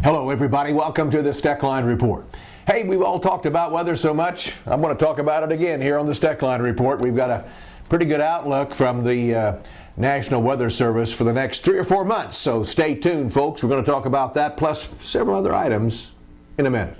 Hello everybody, welcome to the Steckline Report. Hey, we've all talked about weather so much, I'm going to talk about it again here on the Steckline Report. We've got a pretty good outlook from the National Weather Service for the next 3 or 4 months, so stay tuned folks. We're going to talk about that plus several other items in a minute.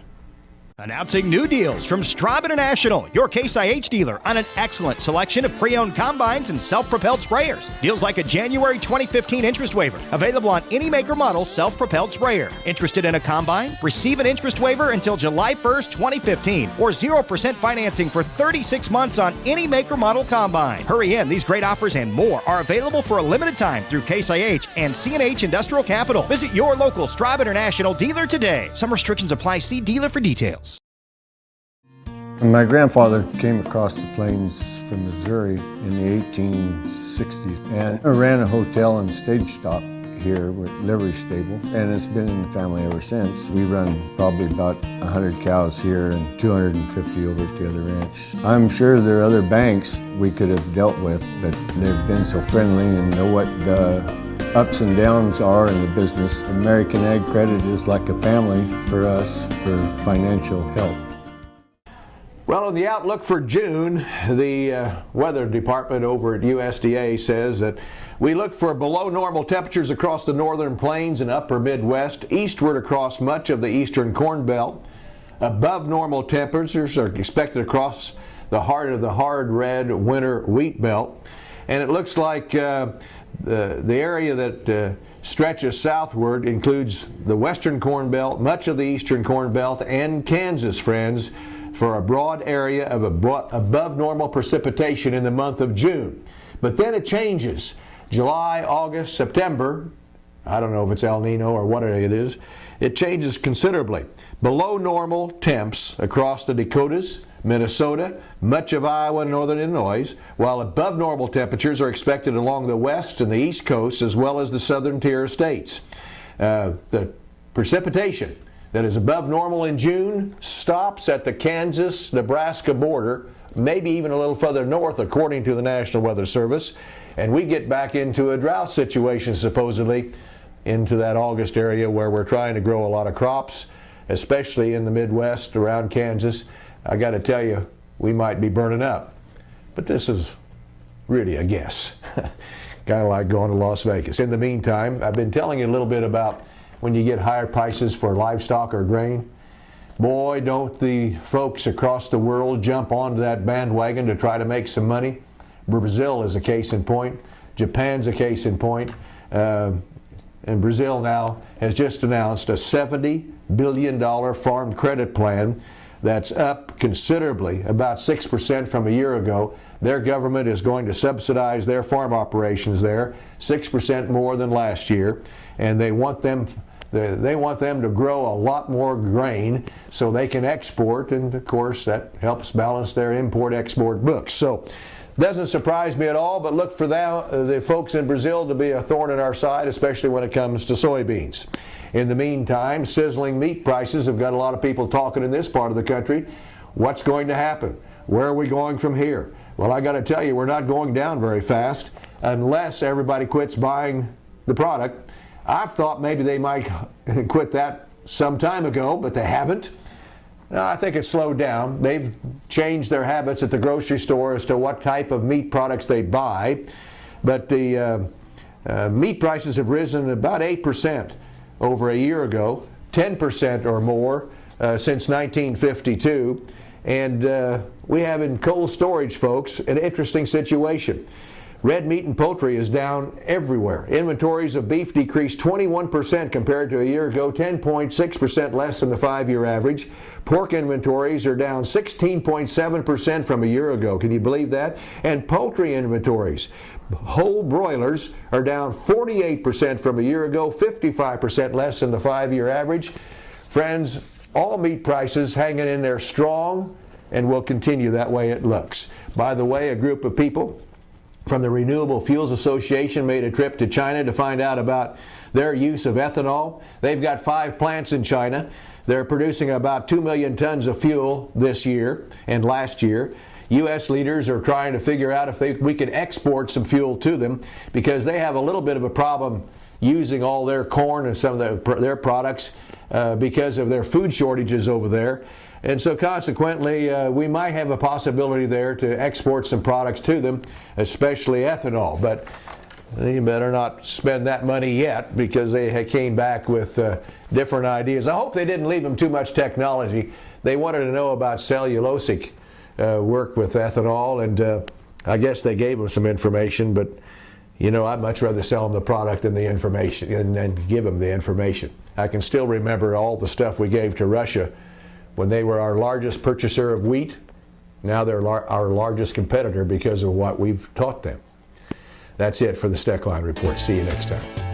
Announcing new deals from Straub International, your Case IH dealer, on an excellent selection of pre-owned combines and self-propelled sprayers. Deals like a January 2015 interest waiver, available on any maker model self-propelled sprayer. Interested in a combine? Receive an interest waiver until July 1st, 2015, or 0% financing for 36 months on any maker model combine. Hurry in, these great offers and more are available for a limited time through Case IH and C&H Industrial Capital. Visit your local Straub International dealer today. Some restrictions apply. See dealer for details. My grandfather came across the plains from Missouri in the 1860s and ran a hotel and stage stop here with livery stable, and it's been in the family ever since. We run probably about 100 cows here and 250 over at the other ranch. I'm sure there are other banks we could have dealt with, but they've been so friendly and know what the ups and downs are in the business. American Ag Credit is like a family for us for financial help. Well, in the outlook for June, the weather department over at USDA says that we look for below normal temperatures across the northern plains and upper Midwest, eastward across much of the eastern Corn Belt. Above normal temperatures are expected across the heart of the hard red winter wheat belt. And it looks like the area that stretches southward includes the western Corn Belt, much of the eastern Corn Belt, and Kansas, friends, for a broad area of above normal precipitation in the month of June. But then it changes. July, August, September, I don't know if it's El Nino or what it is, it changes considerably. Below normal temps across the Dakotas, Minnesota, much of Iowa and northern Illinois, while above normal temperatures are expected along the west and the east coast as well as the southern tier of states. The precipitation that is above normal in June stops at the Kansas-Nebraska border, maybe even a little further north according to the National Weather Service, and we get back into a drought situation supposedly into that August area where we're trying to grow a lot of crops, especially in the Midwest around Kansas. I got to tell you, we might be burning up, but this is really a guess. Kind of like going to Las Vegas. In the meantime, I've been telling you a little bit about when you get higher prices for livestock or grain. Boy, don't the folks across the world jump onto that bandwagon to try to make some money. Brazil is a case in point. Japan's a case in point. And Brazil now has just announced a $70 billion farm credit plan that's up considerably, about 6% from a year ago. Their government is going to subsidize their farm operations there, 6% more than last year, and they want them to grow a lot more grain so they can export, and of course that helps balance their import-export books. So doesn't surprise me at all, but look for the folks in Brazil to be a thorn in our side, especially when it comes to soybeans. In the meantime, sizzling meat prices have got a lot of people talking in this part of the country. What's going to happen? Where are we going from here? Well, I got to tell you, we're not going down very fast unless everybody quits buying the product. I've thought maybe they might quit that some time ago, but they haven't. I think it's slowed down. They've changed their habits at the grocery store as to what type of meat products they buy. But the meat prices have risen about 8% over a year ago, 10% or more since 1952. And we have in cold storage, folks, an interesting situation. Red meat and poultry is down everywhere. Inventories of beef decreased 21% compared to a year ago, 10.6% less than the 5-year average. Pork inventories are down 16.7% from a year ago. Can you believe that? And poultry inventories, whole broilers, are down 48% from a year ago, 55% less than the 5-year average. Friends, all meat prices hanging in there strong and will continue that way, it looks. By the way, a group of people from the Renewable Fuels Association made a trip to China to find out about their use of ethanol. They've got 5 plants in China. They're producing about 2 million tons of fuel this year and last year. U.S. leaders are trying to figure out if we can export some fuel to them because they have a little bit of a problem using all their corn and some of their products because of their food shortages over there. And so consequently, we might have a possibility there to export some products to them, especially ethanol. But they better not spend that money yet, because they came back with different ideas. I hope they didn't leave them too much technology. They wanted to know about cellulosic work with ethanol, and I guess they gave them some information, but you know, I'd much rather sell them the product than the information, and give them the information. I can still remember all the stuff we gave to Russia when they were our largest purchaser of wheat. Now they're our largest competitor because of what we've taught them. That's it for the Steckline Report. See you next time.